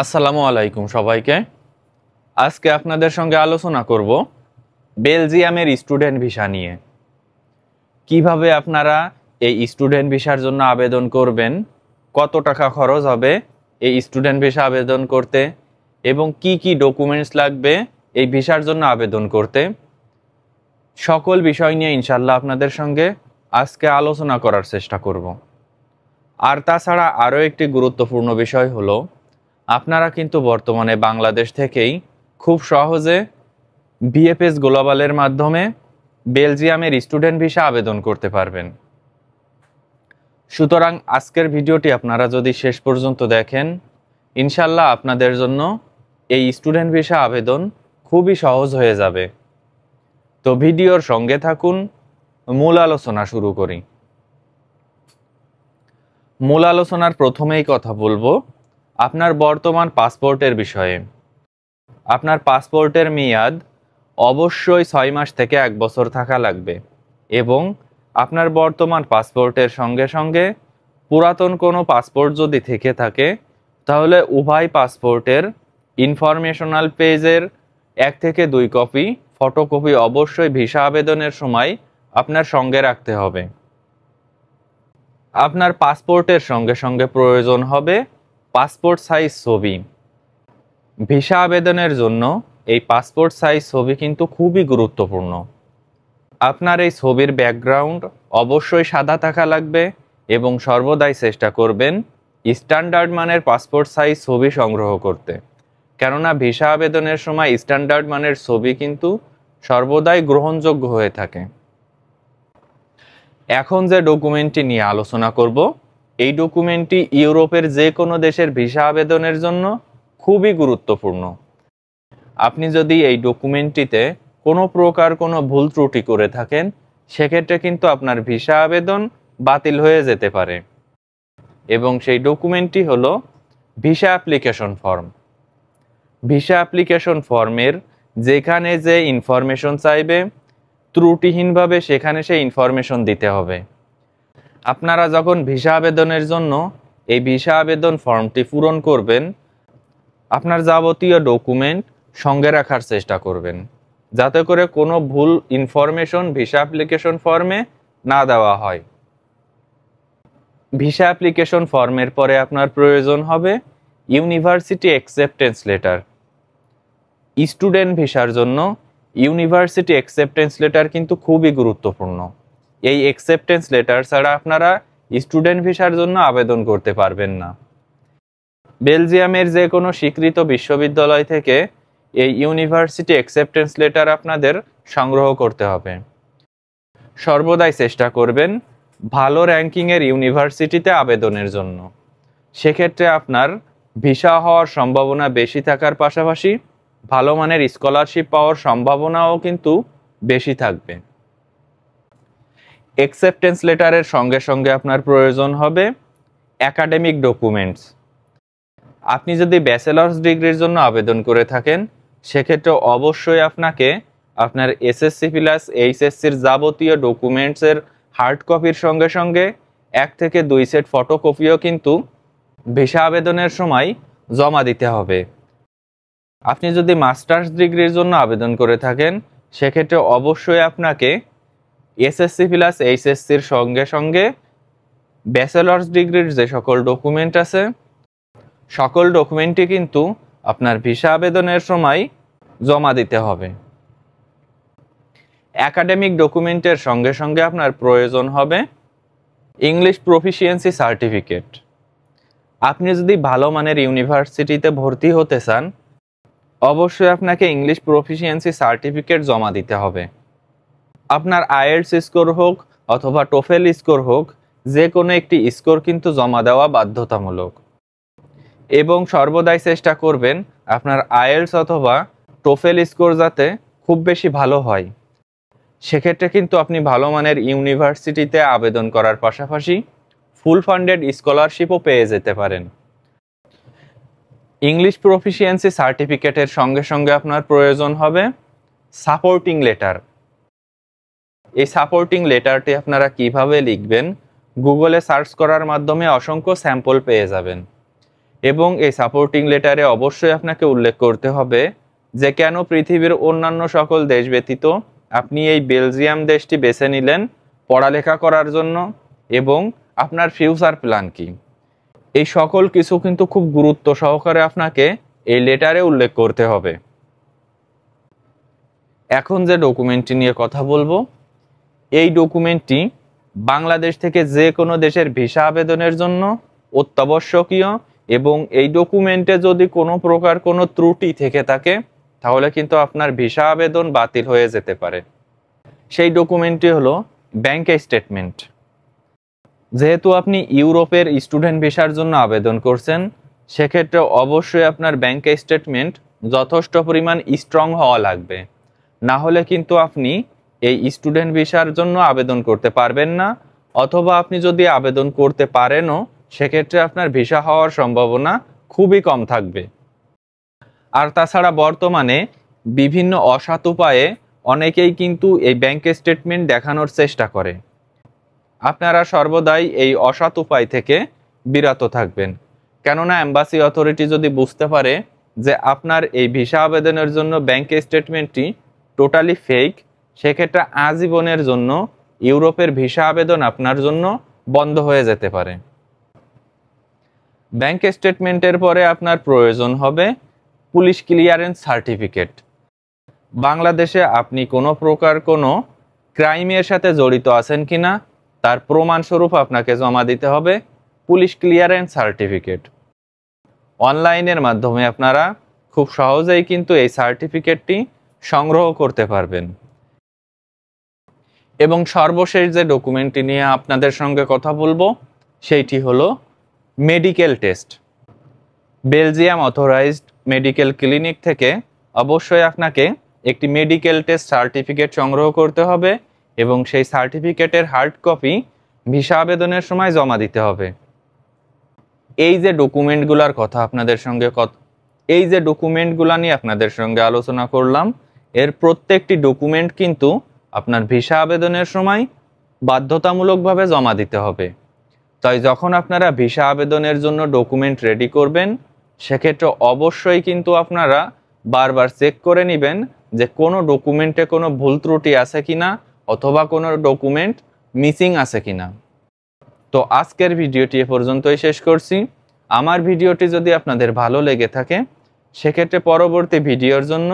আসসালামু আলাইকুম সবাইকে। আজকে আপনাদের সঙ্গে আলোচনা করব বেলজিয়ামের স্টুডেন্ট ভিসা নিয়ে। কিভাবে আপনারা এই স্টুডেন্ট ভিসার জন্য আবেদন করবেন, কত টাকা খরচ হবে এই স্টুডেন্ট ভিসা আবেদন করতে, এবং কি কি ডকুমেন্টস লাগবে এই ভিসার জন্য আবেদন করতে, সকল বিষয় নিয়ে ইনশাল্লাহ আপনাদের সঙ্গে আজকে আলোচনা করার চেষ্টা করব। আর তাছাড়া আরও একটি গুরুত্বপূর্ণ বিষয় হলো, আপনারা কিন্তু বর্তমানে বাংলাদেশ থেকেই খুব সহজে বিএফএস গ্লোবালের মাধ্যমে বেলজিয়ামের স্টুডেন্ট ভিসা আবেদন করতে পারবেন। সুতরাং আজকের ভিডিওটি আপনারা যদি শেষ পর্যন্ত দেখেন, ইনশাল্লাহ আপনাদের জন্য এই স্টুডেন্ট ভিসা আবেদন খুবই সহজ হয়ে যাবে। তো ভিডিওর সঙ্গে থাকুন, মূল আলোচনা শুরু করি। মূল আলোচনার প্রথমেই কথা বলবো আপনার বর্তমান পাসপোর্টের বিষয়ে। আপনার পাসপোর্টের মেয়াদ অবশ্যই 6 মাস থেকে 1 বছর থাকা লাগবে, এবং আপনার বর্তমান পাসপোর্টের সঙ্গে সঙ্গে পুরাতন কোনো পাসপোর্ট যদি থেকে থাকে, তাহলে উভয় পাসপোর্টের ইনফরমেশনাল পেজের 1 থেকে 2 কপি ফটোকপি অবশ্যই ভিসা আবেদনের সময় আপনার সঙ্গে রাখতে হবে। আপনার পাসপোর্টের সঙ্গে সঙ্গে প্রয়োজন হবে পাসপোর্ট সাইজ ছবি। ভিসা আবেদনের জন্য এই পাসপোর্ট সাইজ ছবি কিন্তু খুবই গুরুত্বপূর্ণ। আপনার এই ছবির ব্যাকগ্রাউন্ড অবশ্যই সাদা থাকা লাগবে, এবং সর্বদাই চেষ্টা করবেন স্ট্যান্ডার্ড মানের পাসপোর্ট সাইজ ছবি সংগ্রহ করতে, কেননা ভিসা আবেদনের সময় স্ট্যান্ডার্ড মানের ছবি কিন্তু সর্বদাই গ্রহণযোগ্য হয়ে থাকে। এখন যে ডকুমেন্টটি নিয়ে আলোচনা করব, এই ডকুমেন্টটি ইউরোপের যে কোনো দেশের ভিসা আবেদনের জন্য খুবই গুরুত্বপূর্ণ। আপনি যদি এই ডকুমেন্টটিতে কোনো প্রকার কোনো ভুল ত্রুটি করে থাকেন, সেক্ষেত্রে কিন্তু আপনার ভিসা আবেদন বাতিল হয়ে যেতে পারে। এবং সেই ডকুমেন্টটি হলো visa application form. Visa application ফর্মের যেখানে যে ইনফরমেশন চাইবে, ত্রুটিহীনভাবে সেখানে সেই ইনফরমেশন দিতে হবে। আপনারা যখন ভিসা আবেদনের জন্য এই ভিসা আবেদন ফর্মটি পূরণ করবেন, আপনার যাবতীয় ডকুমেন্ট সঙ্গে রাখার চেষ্টা করবেন, যাতে করে কোনো ভুল ইনফরমেশন ভিসা অ্যাপ্লিকেশন ফর্মে না দেওয়া হয়। ভিসা অ্যাপ্লিকেশন ফর্মের পরে আপনার প্রয়োজন হবে ইউনিভার্সিটি অ্যাকসেপ্টেন্স লেটার। স্টুডেন্ট ভিসার জন্য ইউনিভার্সিটি অ্যাকসেপ্টেন্স লেটার কিন্তু খুবই গুরুত্বপূর্ণ। এই অ্যাকসেপ্টেন্স লেটার ছাড়া আপনারা স্টুডেন্ট ভিসার জন্য আবেদন করতে পারবেন না। বেলজিয়ামের যে কোনো স্বীকৃত বিশ্ববিদ্যালয় থেকে এই ইউনিভার্সিটি অ্যাকসেপ্টেন্স লেটার আপনাদের সংগ্রহ করতে হবে। সর্বদাই চেষ্টা করবেন ভালো র্যাঙ্কিংয়ের ইউনিভার্সিটিতে আবেদনের জন্য। সেক্ষেত্রে আপনার ভিসা হওয়ার সম্ভাবনা বেশি থাকার পাশাপাশি ভালো মানের স্কলারশিপ পাওয়ার সম্ভাবনাও কিন্তু বেশি থাকবে। অ্যাকসেপ্টেন্স লেটারের সঙ্গে সঙ্গে আপনার প্রয়োজন হবে একাডেমিক ডকুমেন্টস। আপনি যদি ব্যাচেলার্স ডিগ্রির জন্য আবেদন করে থাকেন, সেক্ষেত্রে অবশ্যই আপনাকে আপনার এসএসসি প্লাস এইচএসসির যাবতীয় ডকুমেন্টসের হার্ড কপির সঙ্গে সঙ্গে 1 থেকে 2 সেট ফটোকপিও কিন্তু ভিসা আবেদনের সময় জমা দিতে হবে। আপনি যদি মাস্টার্স ডিগ্রির জন্য আবেদন করে থাকেন, সেক্ষেত্রে অবশ্যই আপনাকে এসএসসি প্লাস এইচএসসির সঙ্গে সঙ্গে ব্যাচেলার্স ডিগ্রির যে সকল ডকুমেন্ট আছে, সকল ডকুমেন্টই কিন্তু আপনার ভিসা আবেদনের সময় জমা দিতে হবে। একাডেমিক ডকুমেন্টের সঙ্গে সঙ্গে আপনার প্রয়োজন হবে ইংলিশ প্রফিসিয়েন্সি সার্টিফিকেট। আপনি যদি ভালো মানের ইউনিভার্সিটিতে ভর্তি হতে চান, অবশ্যই আপনাকে ইংলিশ প্রফিসিয়েন্সি সার্টিফিকেট জমা দিতে হবে। আপনার আইএলটিএস স্কোর হোক অথবা টোফেল স্কোর হোক, যে কোনো একটি স্কোর কিন্তু জমা দেওয়া বাধ্যতামূলক। এবং সর্বদাই চেষ্টা করবেন আপনার আইএলটিএস অথবা টোফেল স্কোর যাতে খুব বেশি ভালো হয়। সেক্ষেত্রে কিন্তু আপনি ভালো মানের ইউনিভার্সিটিতে আবেদন করার পাশাপাশি ফুল ফান্ডেড স্কলারশিপও পেয়ে যেতে পারেন। ইংলিশ প্রফিসিয়েন্সি সার্টিফিকেটের সঙ্গে সঙ্গে আপনার প্রয়োজন হবে সাপোর্টিং লেটার। এই সাপোর্টিং লেটারটি আপনারা কিভাবে লিখবেন, গুগলে সার্চ করার মাধ্যমে অসংখ্য স্যাম্পল পেয়ে যাবেন। এবং এই সাপোর্টিং লেটারে অবশ্যই আপনাকে উল্লেখ করতে হবে যে কেন পৃথিবীর অন্যান্য সকল দেশ ব্যতীত আপনি এই বেলজিয়াম দেশটি বেছে নিলেন পড়ালেখা করার জন্য এবং আপনার ফিউচার প্ল্যান কি। এই সকল কিছু কিন্তু খুব গুরুত্ব সহকারে আপনাকে এই লেটারে উল্লেখ করতে হবে। এখন যে ডকুমেন্টটি নিয়ে কথা বলবো, এই ডকুমেন্টটি বাংলাদেশ থেকে যে কোনো দেশের ভিসা আবেদনের জন্য অত্যাবশ্যকীয় এবং এই ডকুমেন্টে যদি কোনো প্রকার কোনো ত্রুটি থেকে থাকে তাহলে কিন্তু আপনার ভিসা আবেদন বাতিল হয়ে যেতে পারে। সেই ডকুমেন্টটি হলো ব্যাংক স্টেটমেন্ট। যেহেতু আপনি ইউরোপের স্টুডেন্ট ভিসার জন্য আবেদন করছেন, সেক্ষেত্রে অবশ্যই আপনার ব্যাংক স্টেটমেন্ট যথেষ্ট পরিমাণ স্ট্রং হওয়া লাগবে, না হলে কিন্তু আপনি এই স্টুডেন্ট ভিসার জন্য আবেদন করতে পারবেন না, অথবা আপনি যদি আবেদন করতে পারেনও সেক্ষেত্রে আপনার ভিসা হওয়ার সম্ভাবনা খুবই কম থাকবে। আর তাছাড়া বর্তমানে বিভিন্ন অসৎ উপায়ে অনেকেই কিন্তু এই ব্যাংক স্টেটমেন্ট দেখানোর চেষ্টা করে। আপনারা সর্বদাই এই অসৎ উপায় থেকে বিরত থাকবেন, কেননা এম্বাসি অথরিটি যদি বুঝতে পারে যে আপনার এই ভিসা আবেদনের জন্য ব্যাংক স্টেটমেন্টটি টোটালি ফেক, সেক্ষেত্রে আজীবনের জন্য ইউরোপের ভিসা আবেদন আপনার জন্য বন্ধ হয়ে যেতে পারে। ব্যাংক স্টেটমেন্টের পরে আপনার প্রয়োজন হবে পুলিশ ক্লিয়ারেন্স সার্টিফিকেট। বাংলাদেশে আপনি কোনো প্রকার কোনো ক্রাইমের সাথে জড়িত আছেন কিনা তার প্রমাণস্বরূপ আপনাকে জমা দিতে হবে পুলিশ ক্লিয়ারেন্স সার্টিফিকেট। অনলাইনের মাধ্যমে আপনারা খুব সহজেই কিন্তু এই সার্টিফিকেটটি সংগ্রহ করতে পারবেন। এবং সর্বশেষ যে ডকুমেন্টটি নিয়ে আপনাদের সঙ্গে কথা বলবো সেইটি হলো medical test. Belgium authorised medical clinic থেকে অবশ্যই আপনাকে একটি মেডিকেল টেস্ট সার্টিফিকেট সংগ্রহ করতে হবে এবং সেই সার্টিফিকেটের হার্ড কপি ভিসা আবেদনের সময় জমা দিতে হবে। এই যে ডকুমেন্টগুলোর কথা আপনাদের সঙ্গে নিয়ে আপনাদের সঙ্গে আলোচনা করলাম, এর প্রত্যেকটি ডকুমেন্ট কিন্তু আপনার ভিসা আবেদনের সময় বাধ্যতামূলকভাবে জমা দিতে হবে। তাই যখন আপনারা ভিসা আবেদনের জন্য ডকুমেন্ট রেডি করবেন, সেক্ষেত্রে অবশ্যই কিন্তু আপনারা বারবার চেক করে নেবেন যে কোনো ডকুমেন্টে কোনো ভুল ত্রুটি আছে কিনা অথবা কোনো ডকুমেন্ট মিসিং আছে কিনা। তো আজকের ভিডিওটি এ পর্যন্তই শেষ করছি। আমার ভিডিওটি যদি আপনাদের ভালো লেগে থাকে সেক্ষেত্রে পরবর্তী ভিডিওর জন্য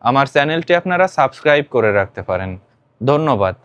আমার চ্যানেলটি আপনারা সাবস্ক্রাইব করে রাখতে পারেন। ধন্যবাদ।